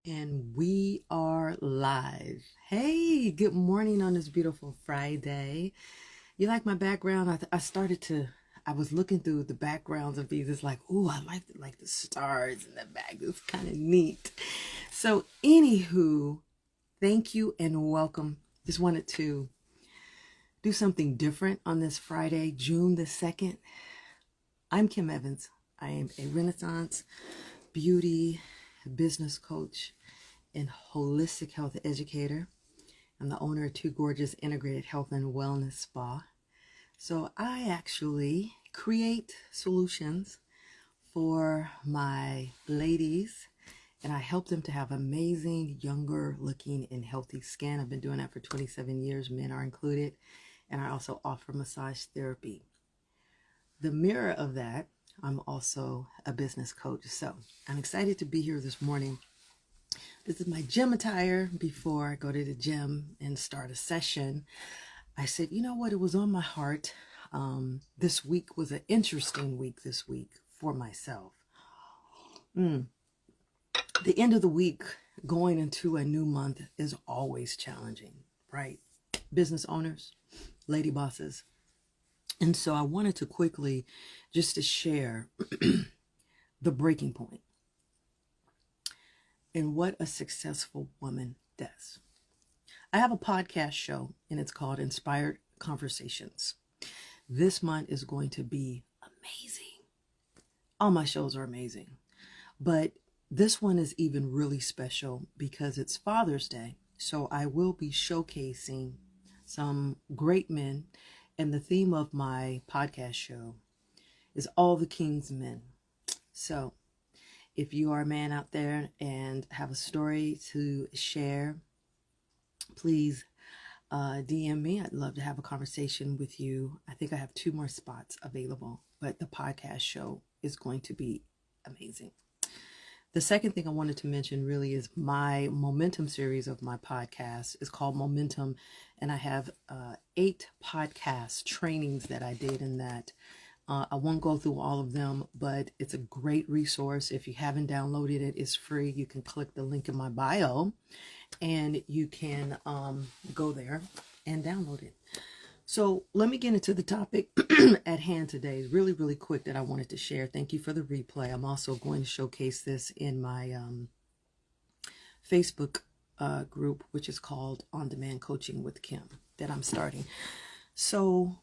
And we are live. Hey, good morning on this beautiful Friday. You like my background? I was looking through the backgrounds of these. It's like, ooh, I like the stars in the back. It's kind of neat. So, anywho, thank you and welcome. Just wanted to do something different on this Friday, June the 2nd. I'm Kim Evans. I am a Renaissance beauty business coach and holistic health educator. I'm the owner of Two Gorgeous Integrated Health and Wellness Spa. So I actually create solutions for my ladies, and I help them to have amazing, younger looking and healthy skin. I've been doing that for 27 years. Men are included. And I also offer massage therapy. The mirror of that, I'm also a business coach. So I'm excited to be here this morning. This is my gym attire before I go to the gym and start a session. I said, you know what? It was on my heart. This week was an interesting week this week for myself. The end of the week going into a new month is always challenging, right? Business owners, lady bosses. And so I wanted to quickly just to share the breaking point and what a successful woman does. I have a podcast show and it's called Inspired Conversations. This month is going to be amazing. All my shows are amazing, but this one is even really special because it's Father's Day. So I will be showcasing some great men, and the theme of my podcast show is All the King's Men. So if you are a man out there and have a story to share, please DM me. I'd love to have a conversation with you. I think I have 2 more spots available, but the podcast show is going to be amazing. The second thing I wanted to mention really is my Momentum series of my podcast is called Momentum, and I have 8 podcast trainings that I did in that. I won't go through all of them, but it's a great resource. If you haven't downloaded it, it's free. You can click the link in my bio and you can go there and download it. So let me get into the topic at hand today. Really, really quick that I wanted to share. Thank you for the replay. I'm also going to showcase this in my Facebook group, which is called On Demand Coaching with Kim, that I'm starting. So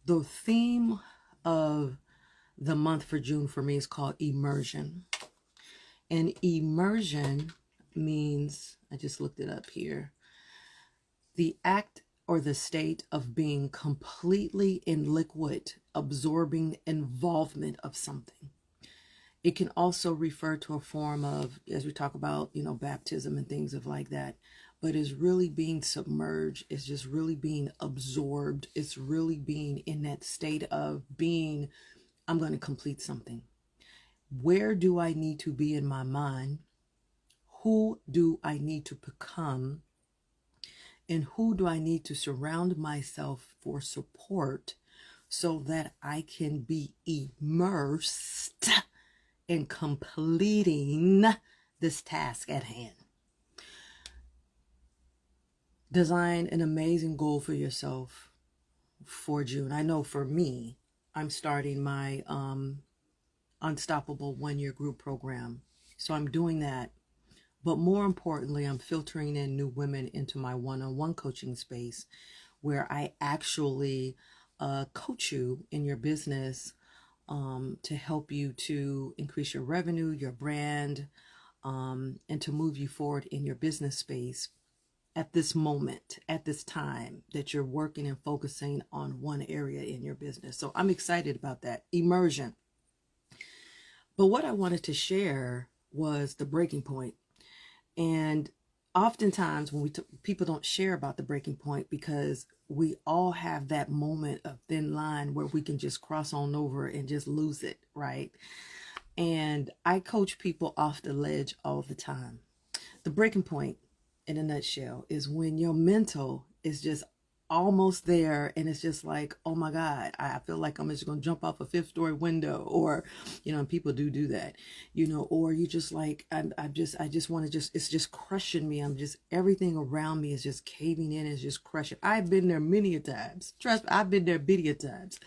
the theme of the month for June for me is called immersion. And immersion means, I just looked it up here, the act or the state of being completely in liquid, absorbing involvement of something. It can also refer to a form of, as we talk about, baptism and things of like that, but is really being submerged. It's just really being absorbed. It's really being in that state of being, I'm going to complete something. Where do I need to be in my mind? Who do I need to become? And who do I need to surround myself for support so that I can be immersed in completing this task at hand? Design an amazing goal for yourself for June. I know for me, I'm starting my Unstoppable 1-year group program. So I'm doing that. But more importantly, I'm filtering in new women into my one-on-one coaching space where I actually coach you in your business to help you to increase your revenue, your brand, and to move you forward in your business space at this moment, at this time that you're working and focusing on one area in your business. So I'm excited about that. Immersion. But what I wanted to share was the breaking point. And oftentimes when people don't share about the breaking point because we all have that moment of thin line where we can just cross on over and just lose it, right? And I coach people off the ledge all the time. The breaking point in a nutshell is when your mental is just almost there, and it's just like, oh my God, I feel like I'm just gonna jump off a fifth-story window, or and people do that, or you just like, I just want to it's just crushing me. Everything around me is just caving in, is just crushing. I've been there many a times. Trust me, I've been there many a times,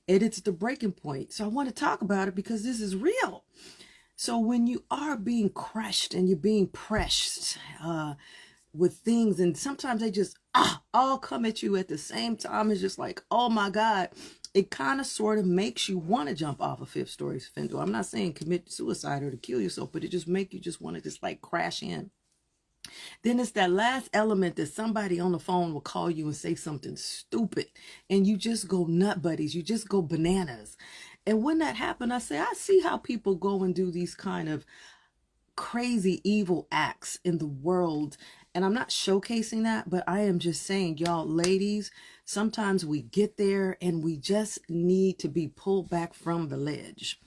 and it's the breaking point. So I want to talk about it because this is real. So when you are being crushed and you're being pressed with things, and sometimes they just all come at you at the same time, it's just like, oh my God, it kind of sort of makes you want to jump off a fifth-story window. I'm not saying commit suicide or to kill yourself, but it just make you just want to just like crash in. Then it's that last element that somebody on the phone will call you and say something stupid, and you just go nut buddies, you just go bananas. And when that happened, I say, I see how people go and do these kind of crazy evil acts in the world. And I'm not showcasing that, but I am just saying, y'all ladies, sometimes we get there and we just need to be pulled back from the ledge.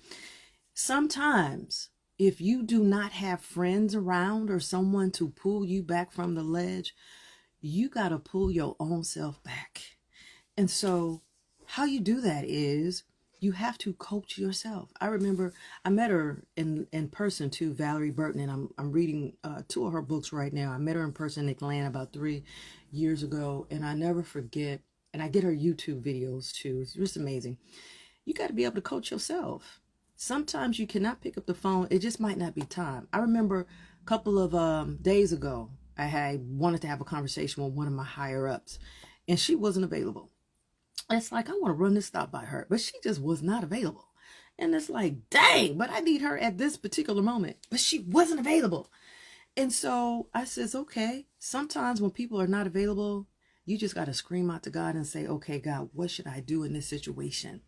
Sometimes if you do not have friends around or someone to pull you back from the ledge, you got to pull your own self back. And so how you do that is you have to coach yourself. I remember I met her in person too, Valerie Burton, and I'm reading 2 of her books right now. I met her in person in Atlanta about 3 years ago, and I never forget, and I get her YouTube videos too. It's just amazing. You got to be able to coach yourself. Sometimes you cannot pick up the phone. It just might not be time. I remember a couple of days ago, I wanted to have a conversation with one of my higher ups, and she wasn't available. It's like, I want to run this stop by her, but she just was not available. And it's like, dang, but I need her at this particular moment, but she wasn't available. And so I says, okay, sometimes when people are not available, you just got to scream out to God and say, okay, God, what should I do in this situation?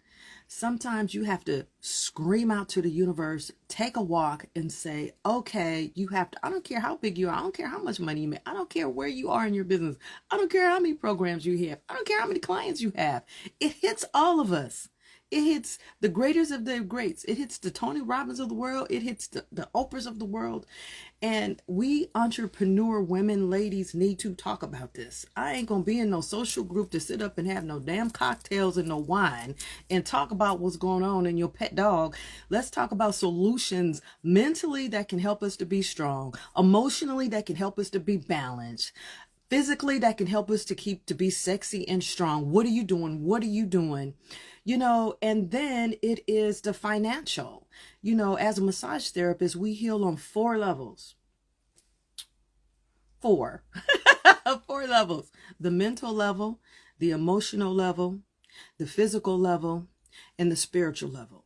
Sometimes you have to scream out to the universe, take a walk and say, okay, you have to, I don't care how big you are. I don't care how much money you make. I don't care where you are in your business. I don't care how many programs you have. I don't care how many clients you have. It hits all of us. It hits the greatest of the greats. It hits the Tony Robbins of the world. It hits the Oprahs of the world. And we entrepreneur women, ladies, need to talk about this. I ain't going to be in no social group to sit up and have no damn cocktails and no wine and talk about what's going on in your pet dog. Let's talk about solutions mentally that can help us to be strong, emotionally that can help us to be balanced, physically that can help us to be sexy and strong. What are you doing? What are you doing? And then it is the financial. As a massage therapist, we heal on 4 levels. 4. 4 levels. The mental level, the emotional level, the physical level, and the spiritual level.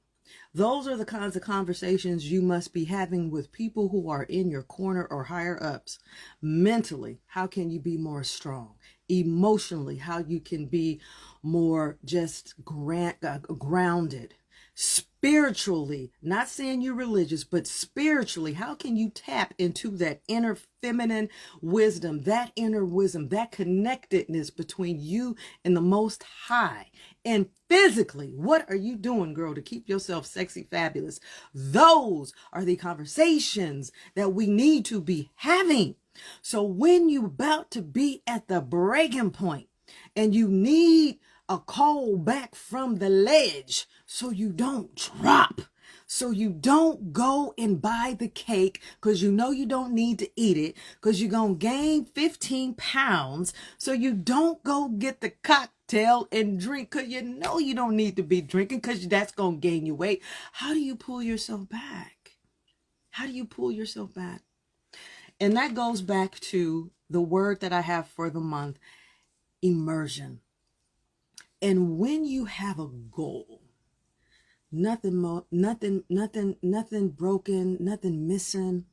Those are the kinds of conversations you must be having with people who are in your corner or higher ups. Mentally, how can you be more strong? Emotionally, how you can be more just grounded. Spiritually, not saying you're religious, but spiritually, how can you tap into that inner feminine wisdom, that connectedness between you and the Most High? And physically, what are you doing, girl, to keep yourself sexy, fabulous? Those are the conversations that we need to be having. So when you're about to be at the breaking point and you need a call back from the ledge so you don't drop, so you don't go and buy the cake because you know you don't need to eat it because you're going to gain 15 pounds, so you don't go get the cocktail and drink because you know you don't need to be drinking because that's going to gain you weight. How do you pull yourself back? How do you pull yourself back? And that goes back to the word that I have for the month, immersion. And when you have a goal, nothing broken, nothing missing.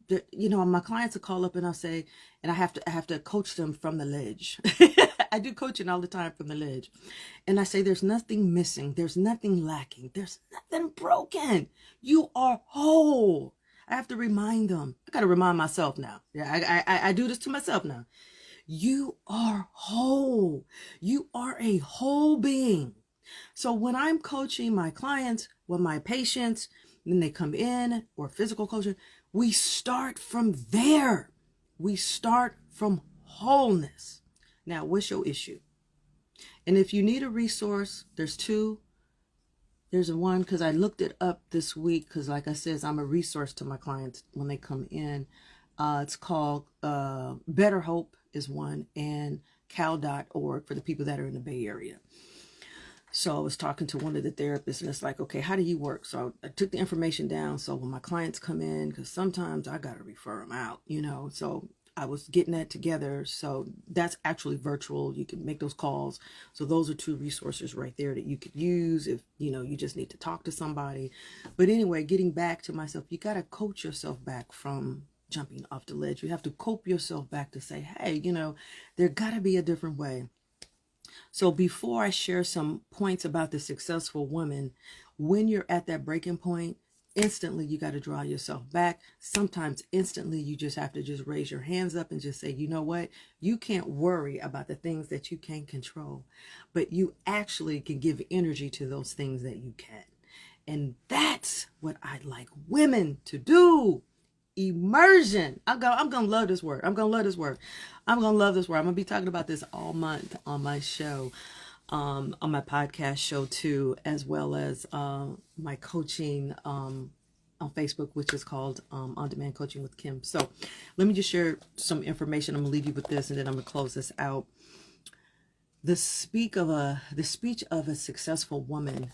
My clients will call up and I'll say, and I have to coach them from the ledge. I do coaching all the time from the ledge. And I say, there's nothing missing. There's nothing lacking. There's nothing broken. You are whole. I have to remind them. I got to remind myself now. Yeah, I do this to myself now. You are whole. You are a whole being. So when I'm coaching my clients, with my patients, when they come in, or physical coaching, we start from there. We start from wholeness. Now, what's your issue? And if you need a resource, there's two. There's one, because I looked it up this week, because like I said, I'm a resource to my clients when they come in. It's called Better Hope is one, and cal.org for the people that are in the Bay Area. So I was talking to one of the therapists, and it's like, okay, how do you work? So I took the information down. So when my clients come in, because sometimes I got to refer them out, so I was getting that together. So that's actually virtual. You can make those calls. So those are two resources right there that you could use if, you just need to talk to somebody. But anyway, getting back to myself, you got to coach yourself back from jumping off the ledge. You have to cope yourself back to say, hey, there got to be a different way. So before I share some points about the successful woman, when you're at that breaking point, instantly you got to draw yourself back. Sometimes instantly you just have to just raise your hands up and just say, you know what? You can't worry about the things that you can't control, but you actually can give energy to those things that you can. And that's what I'd like women to do. Immersion. I'm gonna love this word. I'm gonna love this word. I'm gonna be talking about this all month on my show, on my podcast show too, as well as my coaching on Facebook, which is called On Demand Coaching with Kim. So let me just share some information. I'm gonna leave you with this, and then I'm gonna close this out. The speech of a successful woman,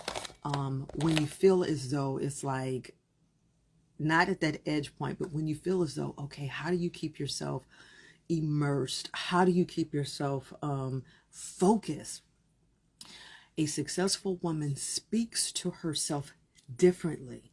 when you feel as though it's like not at that edge point, but when you feel as though, okay, how do you keep yourself immersed? How do you keep yourself focused? A successful woman speaks to herself differently.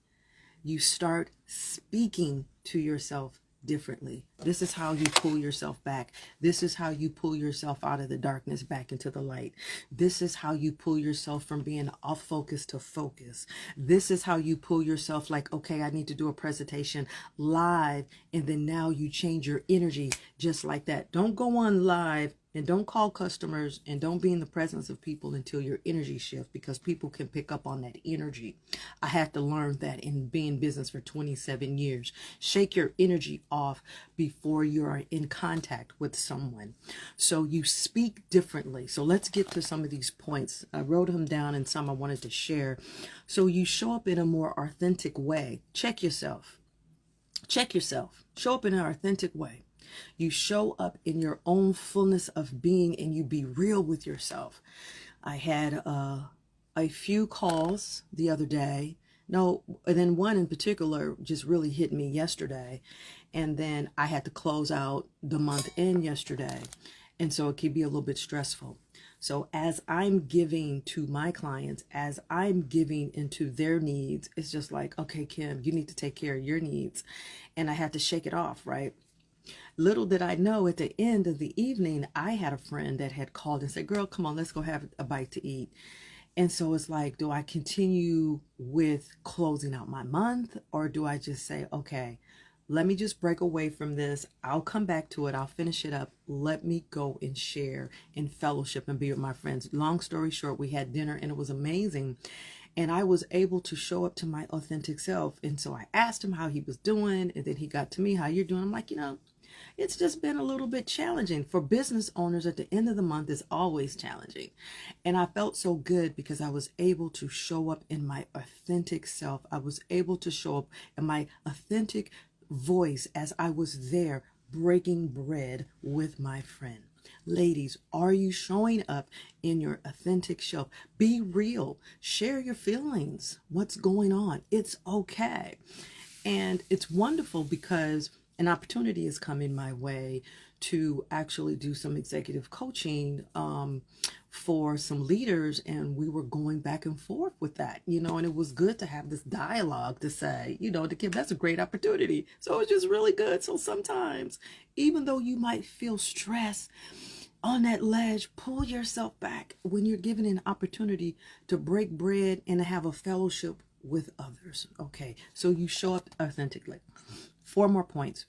You start speaking to yourself differently. This is how you pull yourself back. This is how you pull yourself out of the darkness back into the light. This is how you pull yourself from being off focus to focus. This is how you pull yourself like, okay, I need to do a presentation live, and then now you change your energy just like that. Don't go on live and don't call customers and don't be in the presence of people until your energy shifts, because people can pick up on that energy. I had to learn that in being in business for 27 years. Shake your energy off before you are in contact with someone. So you speak differently. So let's get to some of these points. I wrote them down and some I wanted to share. So you show up in a more authentic way. Check yourself. Show up in an authentic way. You show up in your own fullness of being, and you be real with yourself. I had a few calls the other day. No, and then one in particular just really hit me yesterday. And then I had to close out the month end yesterday. And so it could be a little bit stressful. So as I'm giving to my clients, as I'm giving into their needs, it's just like, okay, Kim, you need to take care of your needs. And I had to shake it off, right? Little did I know, at the end of the evening, I had a friend that had called and said, girl, come on, let's go have a bite to eat. And so it's like, do I continue with closing out my month, or do I just say, okay, let me just break away from this. I'll come back to it. I'll finish it up. Let me go and share in fellowship and be with my friends. Long story short, we had dinner and it was amazing. And I was able to show up to my authentic self. And so I asked him how he was doing. And then he got to me, how you're doing. I'm like, it's just been a little bit challenging. For business owners, at the end of the month is always challenging. And I felt so good because I was able to show up in my authentic self. I was able to show up in my authentic voice as I was there breaking bread with my friend. Ladies, are you showing up in your authentic self? Be real. Share your feelings. What's going on? It's okay. And it's wonderful because an opportunity has come in my way to actually do some executive coaching for some leaders, and we were going back and forth with that, and it was good to have this dialogue to say, to Kim, that's a great opportunity. So it's just really good. So sometimes, even though you might feel stress on that ledge, pull yourself back when you're given an opportunity to break bread and have a fellowship with others. Okay, so you show up authentically. 4 more points.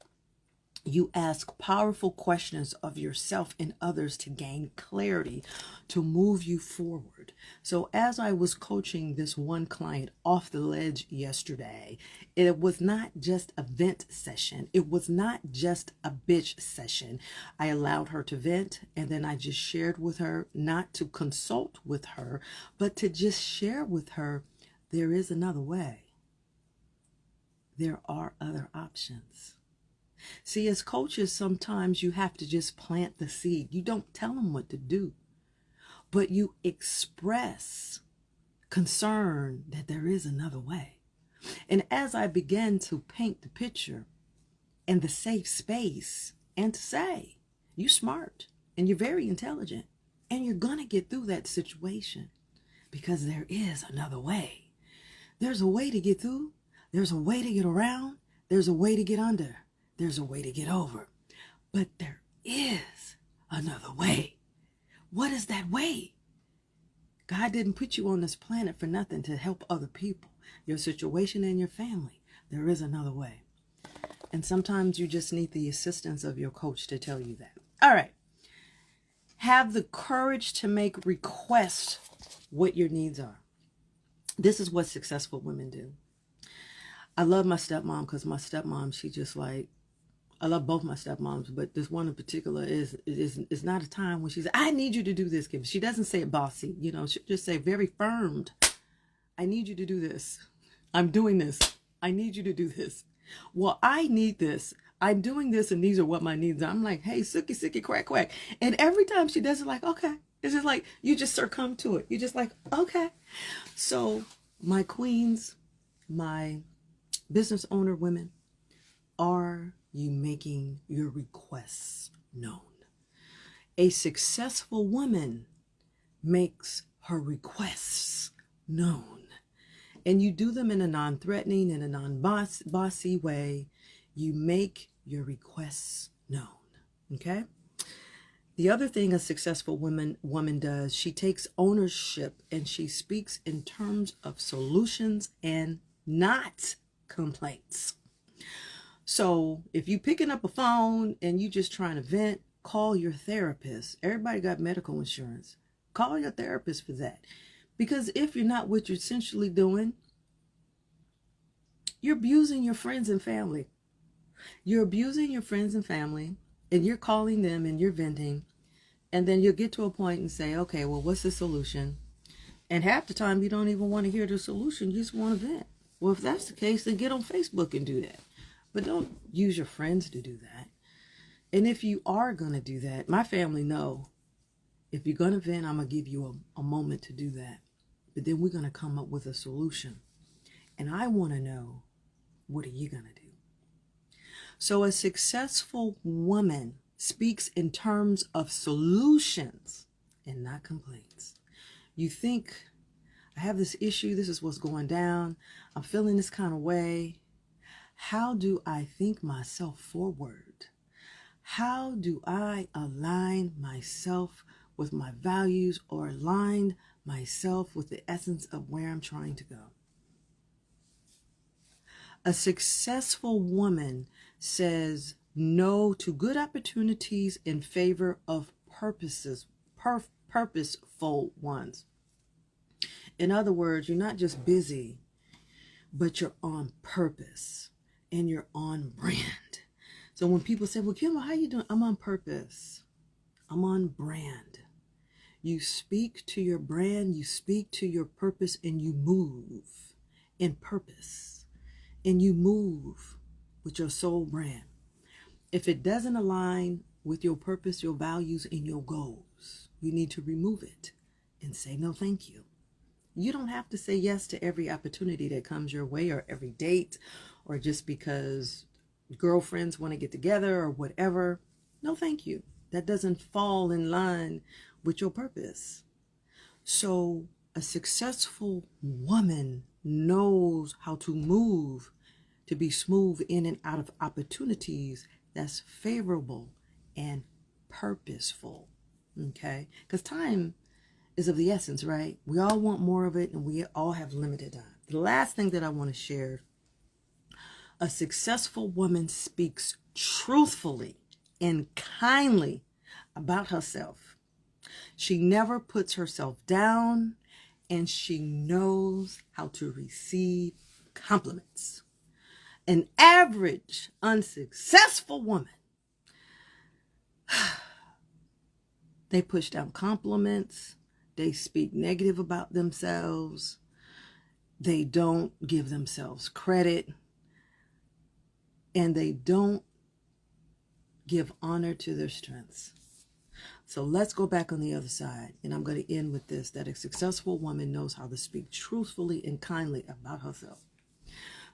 You ask powerful questions of yourself and others to gain clarity, to move you forward. So as I was coaching this one client off the ledge yesterday, it was not just a vent session. It was not just a bitch session. I allowed her to vent, and then I just shared with her, not to consult with her, but to just share with her, there is another way. There are other options. See, as coaches, sometimes you have to just plant the seed. You don't tell them what to do, but you express concern that there is another way. And as I began to paint the picture and the safe space and to say, you're smart and you're very intelligent and you're going to get through that situation because there is another way. There's a way to get through. There's a way to get around. There's a way to get under. There's a way to get over. But there is another way. What is that way? God didn't put you on this planet for nothing, to help other people, your situation and your family. There is another way. And sometimes you just need the assistance of your coach to tell you that. All right. Have the courage to make requests what your needs are. This is what successful women do. I love my stepmom because my stepmom, she just like, I love both my stepmoms, but this one in particular is not a time when she says, I need you to do this, Kim. She doesn't say it bossy, she'll just say very firm, I need you to do this. I'm doing this. I need you to do this. Well, I need this. I'm doing this, and these are what my needs are. I'm like, hey, sookie, sookie, quack, quack. And every time she does it, like, okay. It's just like, you just succumb to it. You're just like, okay. So my queens, my business owner women, are you making your requests known? A successful woman makes her requests known. And you do them in a non-threatening and a non-bossy way. You make your requests known. Okay? The other thing a successful woman does, she takes ownership and she speaks in terms of solutions and not complaints. So if you picking up a phone and you just trying to vent, call your therapist. Everybody got medical insurance. Call your therapist for that. Because if you're not, what you're essentially doing, you're abusing your friends and family. You're abusing your friends and family, and you're calling them and you're venting. And then you'll get to a point and say, okay, well, what's the solution? And half the time you don't even want to hear the solution. You just want to vent. Well, if that's the case, then get on Facebook and do that. But don't use your friends to do that. And if you are going to do that, my family know, if you're going to vent, I'm going to give you a moment to do that. But then we're going to come up with a solution. And I want to know, what are you going to do? So a successful woman speaks in terms of solutions and not complaints. You think, I have this issue, this is what's going down, I'm feeling this kind of way. How do I think myself forward? How do I align myself with my values or align myself with the essence of where I'm trying to go? A successful woman says no to good opportunities in favor of purposeful ones. In other words, you're not just busy, but you're on purpose. And you're on brand. So when people say, well, Kim, how you doing? I'm on purpose. I'm on brand. You speak to your brand, you speak to your purpose, and you move in purpose. And you move with your soul brand. If it doesn't align with your purpose, your values, and your goals, you need to remove it and say, no, thank you. You don't have to say yes to every opportunity that comes your way, or every date, or just because girlfriends want to get together or whatever. No, thank you. That doesn't fall in line with your purpose. So a successful woman knows how to move to be smooth in and out of opportunities that's favorable and purposeful. Okay? Because time is of the essence, right? We all want more of it, and we all have limited time. The last thing that I want to share, a successful woman speaks truthfully and kindly about herself. She never puts herself down, and she knows how to receive compliments. An average unsuccessful woman, they push down compliments, they speak negative about themselves, they don't give themselves credit, and they don't give honor to their strengths. So let's go back on the other side, and I'm going to end with this, that a successful woman knows how to speak truthfully and kindly about herself.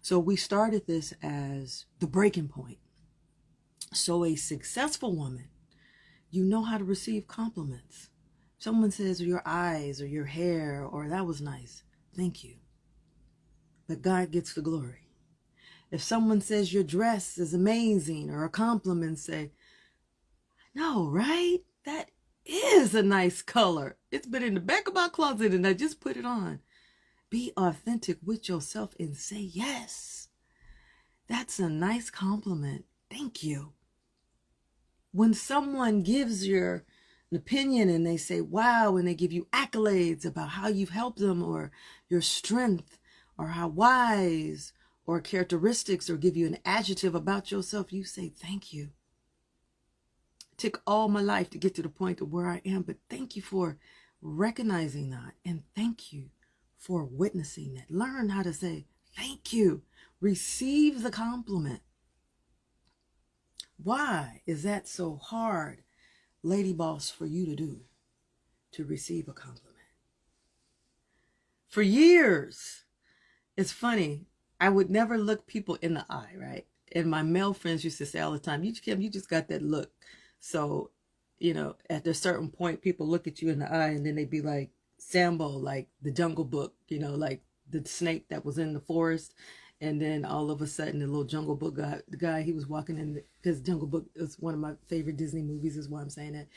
So we started this as the breaking point. So a successful woman, you know how to receive compliments. Someone says your eyes or your hair or that was nice. Thank you. But God gets the glory. If someone says your dress is amazing or a compliment, say, no, right? That is a nice color. It's been in the back of my closet and I just put it on. Be authentic with yourself and say yes. That's a nice compliment. Thank you. When someone gives an opinion and they say, wow, and they give you accolades about how you've helped them or your strength or how wise or characteristics or give you an adjective about yourself, you say, thank you. It took all my life to get to the point of where I am, but thank you for recognizing that, and thank you for witnessing that. Learn how to say thank you. Receive the compliment. Why is that so hard, lady boss, for you to do, to receive a compliment? For years, it's funny, I would never look people in the eye, right? And my male friends used to say all the time, Kim, you just got that look. So, at a certain point, people look at you in the eye and then they'd be like, Sambo, like the Jungle Book, like the snake that was in the forest. And then all of a sudden, the little Jungle Book guy, the guy, he was walking in, because Jungle Book is one of my favorite Disney movies, is why I'm saying that.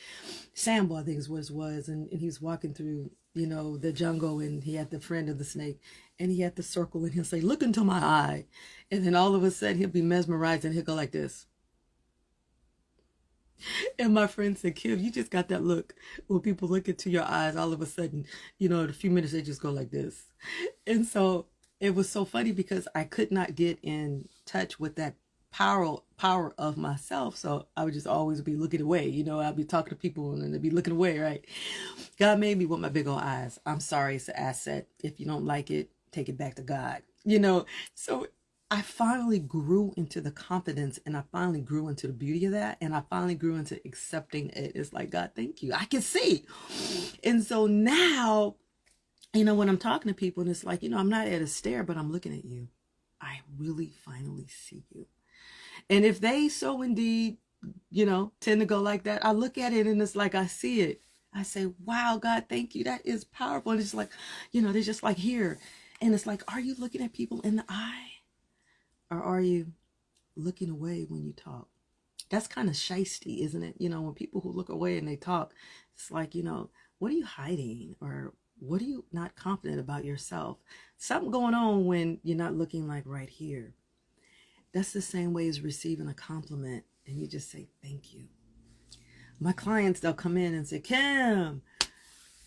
Sambo, I think is what it was. And he was walking through, the jungle, and he had the friend of the snake, and he had the circle, and he'll say, look into my eye. And then all of a sudden, he'll be mesmerized, and he'll go like this. And my friend said, Kim, you just got that look. When people look into your eyes, all of a sudden, in a few minutes, they just go like this. And so it was so funny because I could not get in touch with that power of myself. So I would just always be looking away. I'd be talking to people and they'd be looking away, right? God made me with my big old eyes. I'm sorry, it's an asset. If you don't like it, take it back to God. So I finally grew into the confidence, and I finally grew into the beauty of that. And I finally grew into accepting it. It's like, God, thank you. I can see. And so now, when I'm talking to people and it's like, I'm not at a stare, but I'm looking at you. I really finally see you. And if they so indeed, tend to go like that, I look at it and it's like, I see it. I say, wow, God, thank you. That is powerful. And it's like, they're just like here. And it's like, are you looking at people in the eye? Or are you looking away when you talk? That's kind of shysty, isn't it? When people who look away and they talk, it's like, what are you hiding? Or what are you not confident about yourself? Something going on when you're not looking like right here. That's the same way as receiving a compliment, and you just say, thank you. My clients, they'll come in and say, Kim,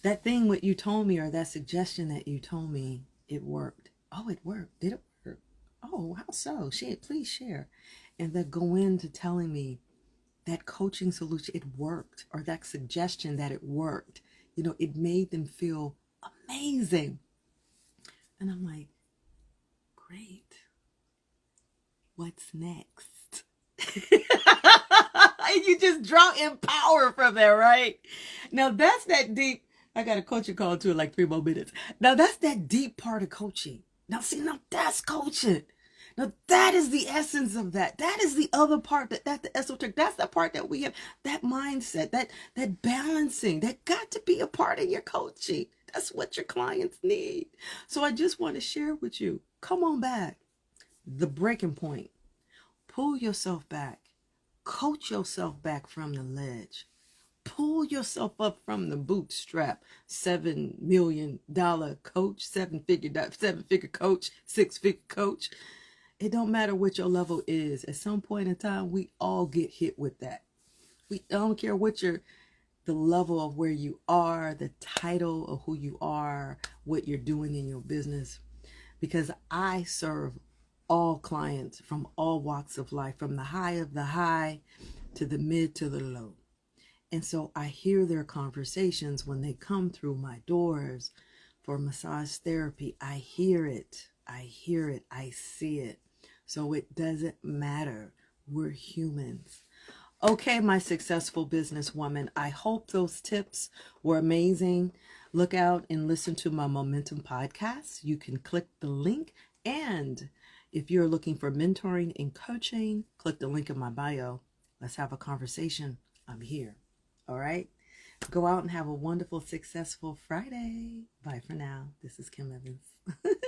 that thing what you told me, or that suggestion that you told me, it worked. Oh, it worked. Did it work? Oh, how so? Please share. And they'll go into telling me that coaching solution, it worked, or that suggestion that it worked. It made them feel amazing. And I'm like, great. What's next? And you just draw in power from there, right? Now that's that deep. I got a coaching call to it like 3 more minutes. Now that's that deep part of coaching. Now that's coaching. Now that is the essence of that. That is the other part, that's the esoteric. That's the part that we have, that mindset, that balancing, that got to be a part of your coaching. That's what your clients need. So I just want to share with you, come on back. The breaking point. Pull yourself back. Coach yourself back from the ledge. Pull yourself up from the bootstrap. $7 million coach, seven-figure coach, 6-figure coach. It don't matter what your level is. At some point in time, we all get hit with that. We don't care what the level of where you are, the title of who you are, what you're doing in your business. Because I serve all clients from all walks of life, from the high of the high to the mid to the low. And so I hear their conversations when they come through my doors for massage therapy. I hear it. I hear it. I see it. So it doesn't matter. We're humans. Okay, my successful businesswoman, I hope those tips were amazing. Look out and listen to my Momentum podcast. You can click the link. And if you're looking for mentoring and coaching, click the link in my bio. Let's have a conversation. I'm here. All right. Go out and have a wonderful, successful Friday. Bye for now. This is Kim Evans.